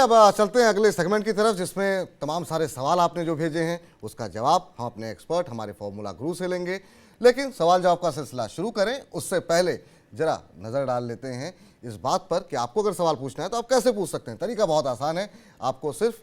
अब चलते हैं अगले सेगमेंट की तरफ, जिसमें तमाम सारे सवाल आपने जो भेजे हैं उसका जवाब हम अपने एक्सपर्ट हमारे फॉर्मूला गुरु से लेंगे। लेकिन सवाल जवाब का सिलसिला शुरू करें उससे पहले जरा नज़र डाल लेते हैं इस बात पर कि आपको अगर सवाल पूछना है तो आप कैसे पूछ सकते हैं। तरीका बहुत आसान है, आपको सिर्फ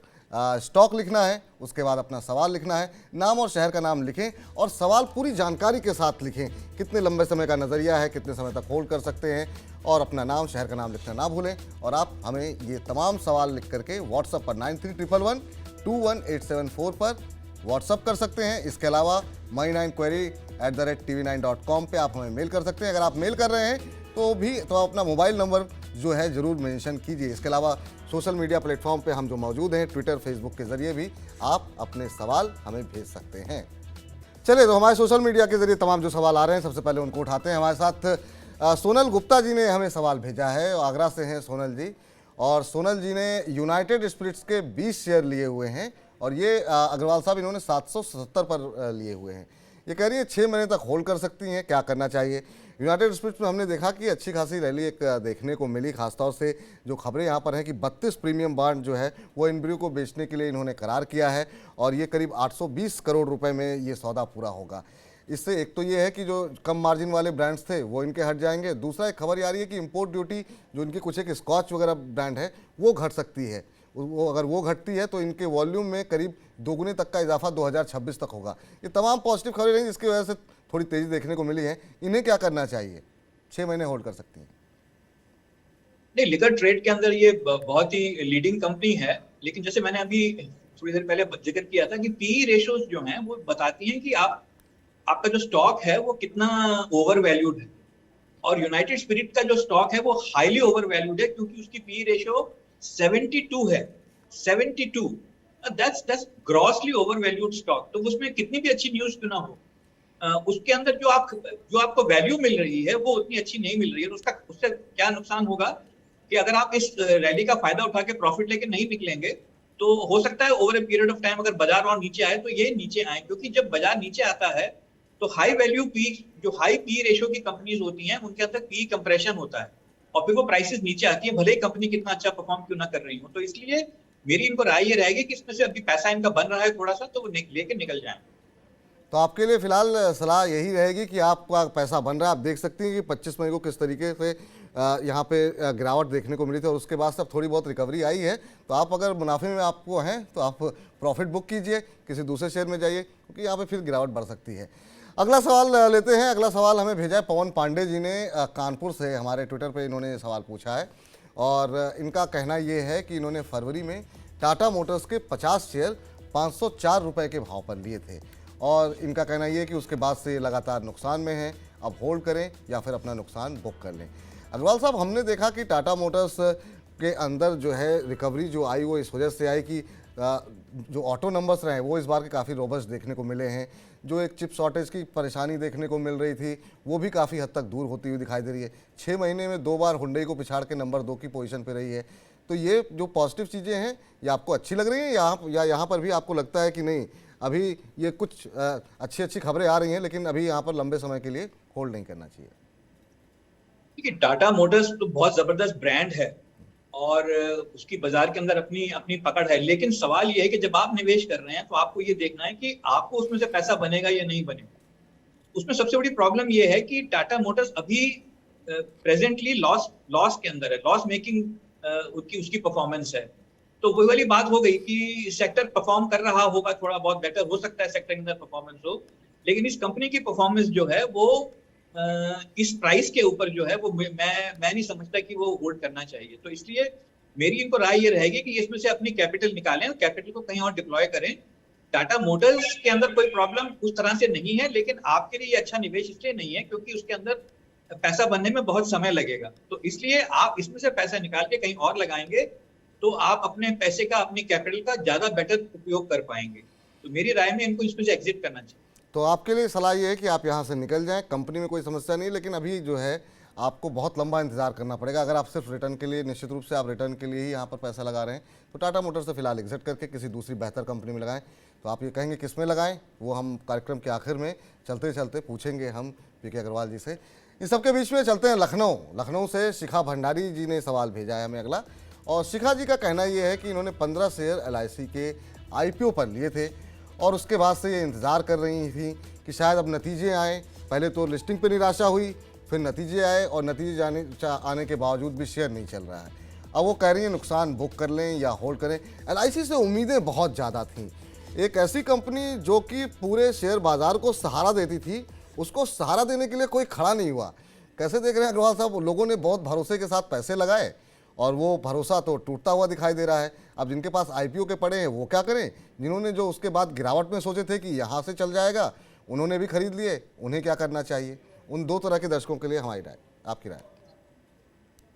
स्टॉक लिखना है, उसके बाद अपना सवाल लिखना है, नाम और शहर का नाम लिखें और सवाल पूरी जानकारी के साथ लिखें। कितने लंबे समय का नज़रिया है, कितने समय तक होल्ड कर सकते हैं, और अपना नाम शहर का नाम लिखना ना भूलें। और आप हमें ये तमाम सवाल लिख करके व्हाट्सएप पर 9311121874 पर व्हाट्सअप कर सकते हैं। इसके अलावा my9query@tv9.com पे आप हमें मेल कर सकते हैं। अगर आप मेल कर रहे हैं तो भी तो आप अपना मोबाइल नंबर जो है ज़रूर मेंशन कीजिए। इसके अलावा सोशल मीडिया प्लेटफॉर्म पे हम जो मौजूद हैं, ट्विटर, फेसबुक के ज़रिए भी आप अपने सवाल हमें भेज सकते हैं। चलिए, तो हमारे सोशल मीडिया के ज़रिए तमाम जो सवाल आ रहे हैं सबसे पहले उनको उठाते हैं। हमारे साथ सोनल गुप्ता जी ने हमें सवाल भेजा है, आगरा से हैं सोनल जी। और सोनल जी ने यूनाइटेड स्पिरिट्स के 20 शेयर लिए हुए हैं और ये अग्रवाल साहब इन्होंने 777 पर लिए हुए हैं। ये कह रही है 6 महीने तक होल्ड कर सकती हैं, क्या करना चाहिए। यूनाइटेड स्पिरिट्स में हमने देखा कि अच्छी खासी रैली एक देखने को मिली, खासतौर से जो खबरें यहाँ पर हैं कि 32 प्रीमियम बॉन्ड जो है वो इनब्रू को बेचने के लिए इन्होंने करार किया है और ये करीब 820 करोड़ रुपए में ये सौदा पूरा होगा। इससे एक तो ये है कि जो कम मार्जिन वाले ब्रांड्स थे वो इनके हट जाएंगे। दूसरा, एक खबर आ रही है कि इंपोर्ट ड्यूटी जो इनकी कुछ एक स्कॉच वगैरह ब्रांड है वो घट सकती है। वो अगर वो घटती है तो इनके वॉल्यूम में करीब दोगुने तक का इजाफा 2026 तक होगा। ये तमाम पॉजिटिव खबरें रही जिसकी वजह से थोड़ी तेज़ी देखने को मिली है। इन्हें क्या करना चाहिए? 6 महीने होल्ड कर सकती हैं? नहीं, लिकर ट्रेड के अंदर ये बहुत ही लीडिंग कंपनी है, लेकिन जैसे मैंने अभी थोड़ी देर पहले जिक्र किया था कि पी रेशोज जो हैं वो बताती हैं कि आपका जो स्टॉक है वो कितना ओवर वैल्यूड है। और यूनाइटेड स्पिरिट का जो स्टॉक है वो हाईली ओवर वैल्यूड है क्योंकि उसकी पी रेशियो 72 है। 72, that's grossly over valued stock. तो उसमें कितनी भी अच्छी न्यूज क्यों ना हो, उसके अंदर जो आपको वैल्यू मिल रही है वो उतनी अच्छी नहीं मिल रही है। तो उससे क्या नुकसान होगा कि अगर आप इस रैली का फायदा उठा के प्रॉफिट लेके नहीं निकलेंगे तो हो सकता है over a period of time अगर बाजार और नीचे आए तो ये नीचे आए, क्योंकि जब बाजार नीचे आता है तो हाई वैल्यू पी, जो हाई पी रेशियो की कंपनीज होती हैं उनके अंदर पी कंप्रेशन होता है और फिर वो प्राइसेस नीचे आती है, भले ही कंपनी कितना अच्छा परफॉर्म क्यों ना कर रही हो। तो इसलिए मेरी इनको राय ये रहेगी कि इसमें से अभी पैसा इनका बन रहा है थोड़ा सा, तो वो लेके निकल जाए। तो आपके लिए फिलहाल सलाह यही रहेगी कि आपका पैसा बन रहा है। आप देख सकती हैं कि 25 मई को किस तरीके से यहाँ पे गिरावट देखने को मिली थी और उसके बाद से अब थोड़ी बहुत रिकवरी आई है। तो आप अगर मुनाफे में आपको हैं तो आप प्रॉफिट बुक कीजिए, किसी दूसरे शेयर में जाइए, क्योंकि यहाँ पे फिर गिरावट बढ़ सकती है। अगला सवाल लेते हैं। अगला सवाल हमें भेजा है पवन पांडे जी ने कानपुर से। हमारे ट्विटर पर इन्होंने सवाल पूछा है और इनका कहना ये है कि इन्होंने फरवरी में टाटा मोटर्स के 50 शेयर 504 रुपये के भाव पर लिए थे और इनका कहना यह है कि उसके बाद से लगातार नुकसान में है। अब होल्ड करें या फिर अपना नुकसान बुक कर लें। अग्रवाल साहब, हमने देखा कि टाटा मोटर्स के अंदर जो है रिकवरी जो आई वो इस वजह से आई कि जो ऑटो नंबर्स रहे वो इस बार के काफ़ी रोबस्ट देखने को मिले हैं। जो एक चिप शॉर्टेज की परेशानी देखने को मिल रही थी वो भी काफ़ी हद तक दूर होती हुई दिखाई दे रही है। 6 महीने में 2 बार हुंडई को पिछाड़ के नंबर 2 की पोजीशन पे रही है। तो ये जो पॉजिटिव चीज़ें हैं ये आपको अच्छी लग रही हैं या यहाँ पर भी आपको लगता है कि नहीं, अभी ये कुछ अच्छी खबरें आ रही हैं लेकिन अभी यहाँ पर लंबे समय के लिए होल्ड नहीं करना चाहिए? देखिए, टाटा मोटर्स तो बहुत जबरदस्त ब्रांड है और उसकी बाजार के अंदर अपनी अपनी पकड़ है, लेकिन सवाल ये है कि जब आप निवेश कर रहे हैं तो आपको ये देखना है कि आपको उसमें से पैसा बनेगा या नहीं बनेगा। उसमें सबसे बड़ी प्रॉब्लम ये है कि टाटा मोटर्स अभी प्रेजेंटली लॉस के अंदर है, लॉस मेकिंग उसकी परफॉर्मेंस है। तो वही वाली बात हो गई कि सेक्टर परफॉर्म कर रहा होगा, थोड़ा बहुत बेटर हो सकता है सेक्टर के अंदर परफॉर्मेंस हो, लेकिन इस कंपनी की परफॉर्मेंस जो है वो इस प्राइस के ऊपर जो है वो मैं नहीं समझता कि वो होल्ड करना चाहिए। तो इसलिए मेरी इनको राय ये रहेगी कि इसमें से अपनी कैपिटल निकालें और कैपिटल को कहीं और डिप्लॉय करें। टाटा मोटर्स के अंदर कोई प्रॉब्लम उस तरह से नहीं है, लेकिन आपके लिए अच्छा निवेश इसलिए नहीं है क्योंकि उसके अंदर पैसा बनने में बहुत समय लगेगा। तो इसलिए आप इसमें से पैसा निकाल के कहीं और लगाएंगे तो आप अपने पैसे का, अपनी कैपिटल का ज्यादा बेटर उपयोग कर पाएंगे। तो मेरी राय में इनको इसमें से एग्जिट करना चाहिए। तो आपके लिए सलाह ये है कि आप यहाँ से निकल जाएं। कंपनी में कोई समस्या नहीं, लेकिन अभी जो है आपको बहुत लंबा इंतजार करना पड़ेगा। अगर आप सिर्फ रिटर्न के लिए, निश्चित रूप से आप रिटर्न के लिए ही यहाँ पर पैसा लगा रहे हैं तो टाटा मोटर्स से फिलहाल एग्जिट करके किसी दूसरी बेहतर कंपनी में लगाएं। तो आप ये कहेंगे किस में लगाएं, वो हम कार्यक्रम के आखिर में चलते चलते पूछेंगे हम पीके अग्रवाल जी से। इस सबके बीच में चलते हैं लखनऊ से शिखा भंडारी जी ने सवाल भेजा है हमें अगला, और शिखा जी का कहना यह है कि इन्होंने 15 शेयर LIC के IPO पर लिए थे और उसके बाद से ये इंतज़ार कर रही थी कि शायद अब नतीजे आएँ। पहले तो लिस्टिंग पे निराशा हुई, फिर नतीजे आए और नतीजे आने के बावजूद भी शेयर नहीं चल रहा है। अब वो कह रही है नुकसान बुक कर लें या होल्ड करें। LIC से उम्मीदें बहुत ज़्यादा थीं। एक ऐसी कंपनी जो कि पूरे शेयर बाजार को सहारा देती थी, उसको सहारा देने के लिए कोई खड़ा नहीं हुआ। कैसे देख रहे हैं अग्रवाल साहब? लोगों ने बहुत भरोसे के साथ पैसे लगाए और वो भरोसा तो टूटता हुआ दिखाई दे रहा है। अब जिनके पास IPO के पड़े हैं वो क्या करें? जिन्होंने जो उसके बाद गिरावट में सोचे थे कि यहाँ से चल जाएगा, उन्होंने भी खरीद लिए, उन्हें क्या करना चाहिए? उन दो तरह के दर्शकों के लिए हमारी राय, आपकी राय।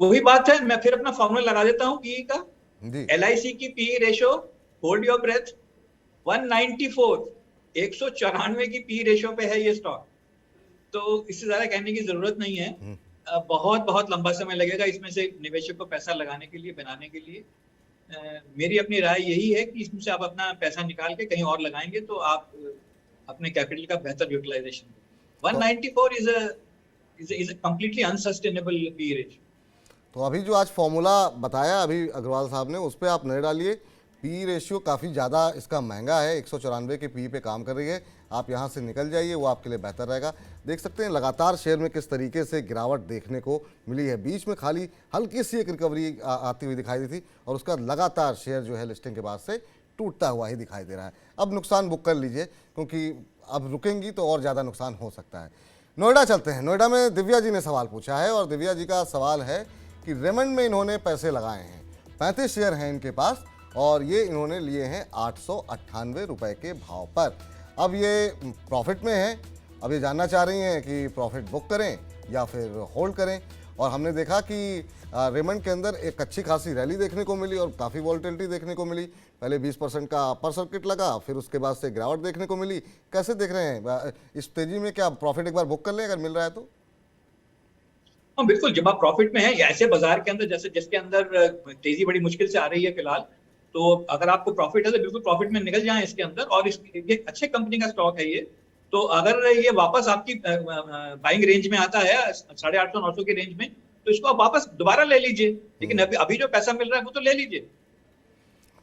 वही बात है, मैं फिर अपना फॉर्मूला लगा देता हूँ पीई का। जी। LIC की PE ratio, hold your breath, 194, 194 की पीई रेशो पे है ये स्टॉक। तो इससे ज्यादा कहने की जरूरत नहीं है। बहुत बहुत लंबा समय लगेगा इसमें से निवेशक को पैसा लगाने के लिए, बनाने के लिए। मेरी अपनी राय यही है कि इसमें से आप अपना पैसा निकाल के कहीं और लगाएंगे तो आप अपने कैपिटल का बेहतर utilization. 194 is a completely unsustainable P ratio. तो अभी जो आज फॉर्मूला बताया अभी अग्रवाल साहब ने, उस पर आप नजर डालिए। पी रेशियो काफ़ी ज़्यादा इसका महंगा है, 194 के पी पे काम कर रही है। आप यहाँ से निकल जाइए, वो आपके लिए बेहतर रहेगा। देख सकते हैं लगातार शेयर में किस तरीके से गिरावट देखने को मिली है। बीच में खाली हल्की सी एक रिकवरी आती हुई दिखाई दी थी और उसका लगातार शेयर जो है लिस्टिंग के बाद से टूटता हुआ ही दिखाई दे रहा है। अब नुकसान बुक कर लीजिए, क्योंकि अब रुकेंगी तो और ज़्यादा नुकसान हो सकता है। नोएडा चलते हैं। नोएडा में दिव्या जी ने सवाल पूछा है और दिव्या जी का सवाल है कि रेमंड में इन्होंने पैसे लगाए हैं, 35 शेयर हैं इनके पास और ये इन्होंने लिए हैं 898 रुपये के भाव पर। अब ये प्रॉफिट में हैं। अब ये जानना चाह रही हैं कि प्रॉफिट बुक करें या फिर होल्ड करें। और हमने देखा कि रेमंड के अंदर एक अच्छी खासी रैली देखने को मिली और काफ़ी वॉल्टिलिटी देखने को मिली। पहले 20% का अपर सर्किट लगा, फिर उसके बाद से गिरावट देखने को मिली। कैसे देख रहे हैं इस तेजी में? क्या प्रॉफिट एक बार बुक कर लें अगर मिल रहा है तो? हाँ बिल्कुल, जब आप प्रॉफिट में है, ऐसे बाजार के अंदर जैसे जिसके अंदर तेजी बड़ी मुश्किल से आ रही है फिलहाल, तो अगर आपको प्रॉफिट है तो बिल्कुल प्रॉफिट में निकल जाएं इसके अंदर। और ये अच्छे कंपनी का स्टॉक है ये। तो अगर ये वापस आपकी बाइंग रेंज में आता है 850-900 के रेंज में, तो इसको आप वापस दोबारा ले लीजिए। लेकिन अभी जो पैसा मिल रहा है वो तो ले लीजिए।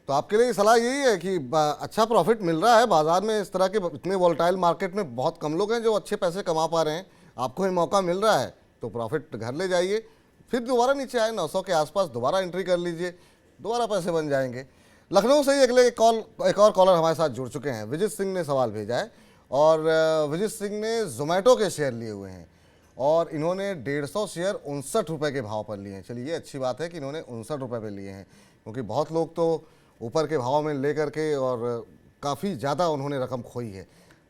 तो आपके लिए सलाह यही है कि अच्छा प्रॉफिट मिल रहा है बाजार में। इस तरह के इतने वॉलेटाइल मार्केट में बहुत कम लोग हैं जो अच्छे पैसे कमा पा रहे हैं। आपको ये मौका मिल रहा है तो प्रॉफिट घर ले जाइए, फिर दोबारा नीचे आए 900 के आसपास दोबारा एंट्री कर लीजिए, दोबारा पैसे बन जाएंगे। लखनऊ से ही अगले एक और कॉलर हमारे साथ जुड़ चुके हैं। विजित सिंह ने सवाल भेजा है और विजित सिंह ने जोमेटो के शेयर लिए हुए हैं और इन्होंने 150 शेयर 59 रुपये के भाव पर लिए हैं। चलिए, अच्छी बात है कि इन्होंने 59 रुपये पर लिए हैं, क्योंकि बहुत लोग तो ऊपर के भाव में ले करके और काफ़ी ज़्यादा उन्होंने रकम खोई है।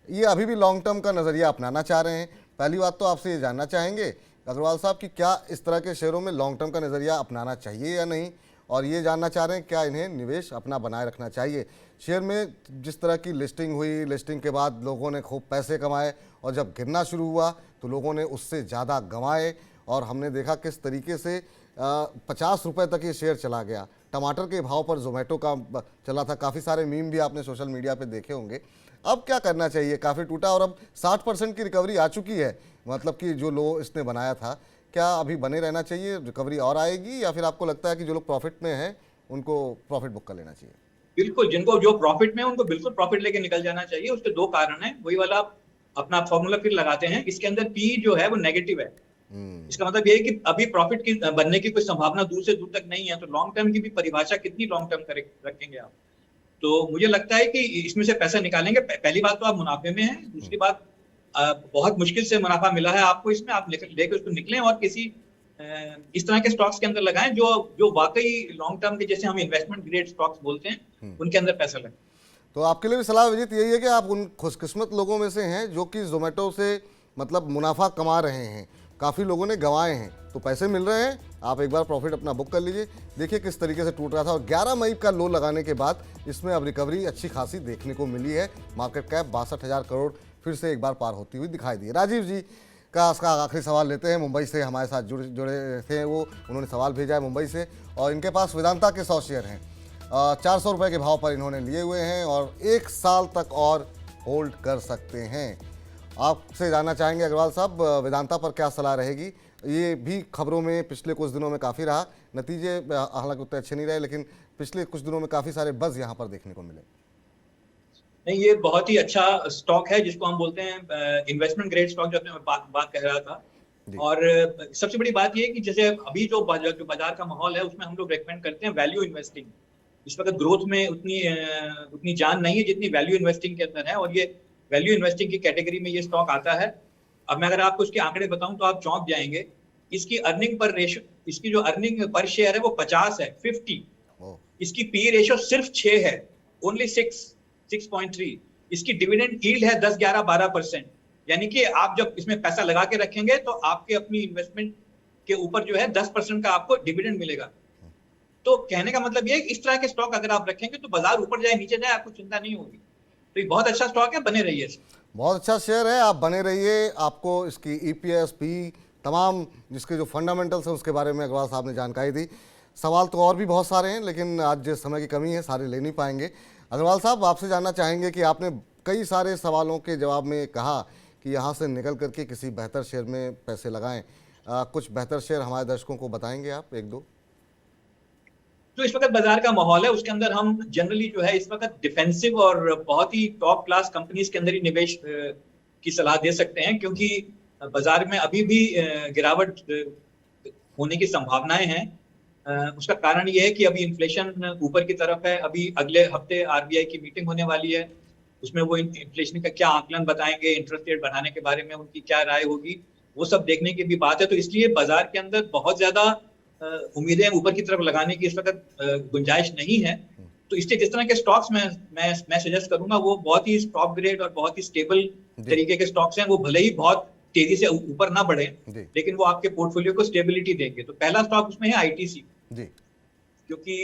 ये अभी भी लॉन्ग टर्म का नज़रिया अपनाना चाह रहे हैं। पहली बात तो आपसे ये जानना चाहेंगे अग्रवाल साहब कि क्या इस तरह के शेयरों में लॉन्ग टर्म का नज़रिया अपनाना चाहिए या नहीं, और ये जानना चाह रहे हैं क्या इन्हें निवेश अपना बनाए रखना चाहिए। शेयर में जिस तरह की लिस्टिंग हुई, लिस्टिंग के बाद लोगों ने खूब पैसे कमाए और जब गिरना शुरू हुआ तो लोगों ने उससे ज़्यादा गंवाए और हमने देखा किस तरीके से 50 रुपये तक ये शेयर चला गया। टमाटर के भाव पर जोमेटो का चला था, काफ़ी सारे मीम भी आपने सोशल मीडिया पे देखे होंगे। अब क्या करना चाहिए? काफ़ी टूटा और अब 60% की रिकवरी आ चुकी है, मतलब कि जो लो इसने बनाया था। क्या अभी बने रहना चाहिए, रिकवरी और आएगी, या फिर आपको लगता है कि जो लोग प्रॉफिट में हैं उनको प्रॉफिट बुक कर लेना चाहिए? बिल्कुल, जिनको जो प्रॉफिट में है उनको बिल्कुल प्रॉफिट लेके निकल जाना चाहिए। उसके दो कारण हैं। वही वाला अपना फॉर्मूला फिर लगाते हैं। इसके अंदर पी जो है वो नेगेटिव है। इसका मतलब ये है कि अभी प्रॉफिट की बनने की कोई संभावना दूर से दूर तक नहीं है। तो लॉन्ग टर्म की भी परिभाषा कितनी लॉन्ग टर्म रखेंगे आप? तो मुझे लगता है कि इसमें से पैसा निकालेंगे। पहली बात तो आप मुनाफे में हैं। दूसरी बात, बहुत मुश्किल से मुनाफा मिला है आपको इसमें, आप लेकर उसको निकलें और किसी इस तरह के स्टॉक्स के अंदर लगाएं जो वाकई लॉन्ग टर्म के, जैसे हम इन्वेस्टमेंट ग्रेड स्टॉक्स बोलते हैं, उनके अंदर पैसा लगाएं। तो आपके लिए भी सलाह विजित यही है कि आप उन खुशकिस्मत लोगों में से हैं जो कि जोमेटो से मतलब मुनाफा कमा रहे हैं। काफ़ी लोगों ने गंवाए हैं, तो पैसे मिल रहे हैं, आप एक बार प्रॉफिट अपना बुक कर लीजिए। देखिए किस तरीके से टूट रहा था और 11 मई का लो लगाने के बाद इसमें अब रिकवरी अच्छी खासी देखने को मिली है। मार्केट कैप 62,000 करोड़ फिर से एक बार पार होती हुई दिखाई दी। राजीव जी का इसका आखिरी सवाल लेते हैं। मुंबई से हमारे साथ जुड़े थे वो, उन्होंने सवाल भेजा है मुंबई से और इनके पास वेदांता के 100 शेयर हैं। 400 रुपये के भाव पर इन्होंने लिए हुए हैं और 1 साल तक और होल्ड कर सकते हैं। आपसे जानना चाहेंगे अग्रवाल साहब, वेदांता पर क्या सलाह रहेगी? ये भी खबरों में पिछले कुछ दिनों में काफ़ी रहा, नतीजे हालांकि उतने अच्छे नहीं रहे, लेकिन पिछले कुछ दिनों में काफ़ी सारे बज़ यहाँ पर देखने को मिले। नहीं, ये बहुत ही अच्छा स्टॉक है जिसको हम बोलते हैं इन्वेस्टमेंट ग्रेड स्टॉक, जो अपने बात कह रहा था। और सबसे बड़ी बात ये है कि जैसे अभी जो बाजार का माहौल है उसमें हम लोग रेकमेंड करते हैं वैल्यू इन्वेस्टिंग। इस वक्त ग्रोथ में उतनी जान नहीं है जितनी वैल्यू इन्वेस्टिंग के अंदर है, और ये वैल्यू इन्वेस्टिंग की कैटेगरी में ये स्टॉक आता है। अब मैं अगर आपको इसके आंकड़े बताऊं तो आप चौंक जाएंगे। इसकी अर्निंग पर रेशियो, इसकी जो अर्निंग पर शेयर है वो 50 है, 50। इसकी पी रेशियो सिर्फ 6 है, ओनली 6.3। इसकी डिविडेंड यील्ड है 10, 11, 12%। यानी कि आप जब इसमें पैसा लगा के रखेंगे तो आपके अपनी इन्वेस्टमेंट के ऊपर जो है 10% का आपको डिविडेंड मिलेगा। तो कहने का मतलब ये है कि इस तरह के स्टॉक अगर आप रखेंगे तो बाजार ऊपर जाए नीचे जाए आपको चिंता नहीं होगी। तो ये बहुत अच्छा स्टॉक है, बने रहिए। बहुत अच्छा शेयर है, आप बने रहिए। आपको इसकी ईपीएस, पी, तमाम जिसके जो फंडामेंटल्स हैं उसके बारे में अग्रवाल साहब ने जानकारी दी। सवाल तो और भी बहुत सारे हैं, लेकिन आज समय की कमी है, सारे ले नहीं पाएंगे। अग्रवाल साहब, आपसे जानना चाहेंगे कि आपने कई सारे सवालों के जवाब में कहा कि यहाँ से निकल करके किसी बेहतर शेयर में पैसे लगाएं। कुछ बेहतर शेयर हमारे दर्शकों को बताएंगे आप, एक दो? जो इस वक्त बाजार का माहौल है उसके अंदर हम जनरली जो है इस वक्त डिफेंसिव और बहुत ही टॉप क्लास कंपनीज के अंदर ही निवेश की सलाह दे सकते हैं, क्योंकि बाजार में अभी भी गिरावट होने की संभावनाएं हैं। उसका कारण ये है कि अभी इन्फ्लेशन ऊपर की तरफ है। अभी अगले हफ्ते आरबीआई की मीटिंग होने वाली है, उसमें वो इन्फ्लेशन का क्या आकलन बताएंगे, इंटरेस्ट रेट बढ़ाने के बारे में उनकी क्या राय होगी, वो सब देखने की भी बात है। तो इसलिए बाजार के अंदर बहुत ज्यादा उम्मीदें ऊपर की तरफ लगाने की इस वक्त गुंजाइश नहीं है। तो इसलिए जिस तरह के स्टॉक्स मैं सजेस्ट करूंगा वो बहुत ही टॉप ग्रेड और बहुत ही स्टेबल तरीके के स्टॉक्स हैं। वो भले ही बहुत तेजी से ऊपर ना बढ़े, लेकिन वो आपके पोर्टफोलियो को स्टेबिलिटी देंगे। तो पहला स्टॉक उसमें है आईटीसी, क्योंकि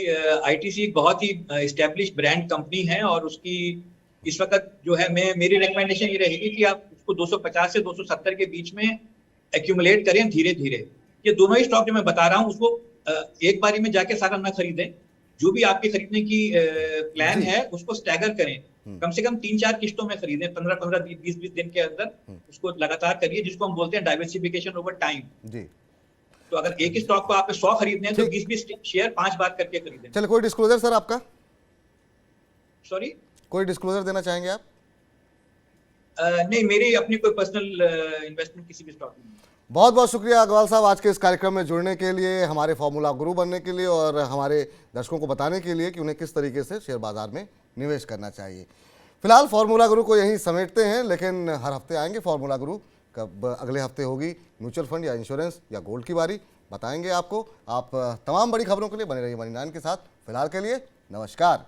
आईटीसी एक बहुत ही एस्टेब्लिश ब्रांड कंपनी है और उसकी इस वक्त जो है मेरी रिकमेंडेशन ये रहेगी कि आप उसको 250 से 270 के बीच में एक्यूमुलेट करें धीरे धीरे। ये दोनों ही स्टॉक जो मैं बता रहा हूँ उसको एक बारी में जाके सारा ना खरीदें। जो भी आपके खरीदने की प्लान है उसको स्टैगर करें, कम से कम 3-4 किस्तों में खरीदें, 15-15, 20-20 दिन के अंदर उसको लगातार करिए, जिसको हम बोलते हैं डाइवर्सिफिकेशन ओवर टाइम। तो अगर एक ही स्टॉक को आपने 100 खरीदने हैं तो 20-20 शेयर 5 बार करके खरीदें। चलिए, कोई डिस्क्लोजर सर आपका? सॉरी, कोई डिस्क्लोजर देना चाहेंगे आप? नहीं, मेरी अपनी कोई पर्सनल इन्वेस्टमेंट किसी भी स्टॉक में। बहुत बहुत शुक्रिया अग्रवाल साहब आज के इस कार्यक्रम में जुड़ने के लिए, हमारे फॉर्मूला गुरु बनने के लिए और हमारे दर्शकों को बताने के लिए कि उन्हें किस तरीके से शेयर बाजार में निवेश करना चाहिए। फिलहाल फॉर्मूला गुरु को यहीं समेटते हैं, लेकिन हर हफ्ते आएंगे फॉर्मूला गुरु। कब अगले हफ्ते होगी म्यूचुअल फंड या इंश्योरेंस या गोल्ड की बारी, बताएंगे आपको। आप तमाम बड़ी खबरों के लिए बने रहिए मनी 9 के साथ। फिलहाल के लिए नमस्कार।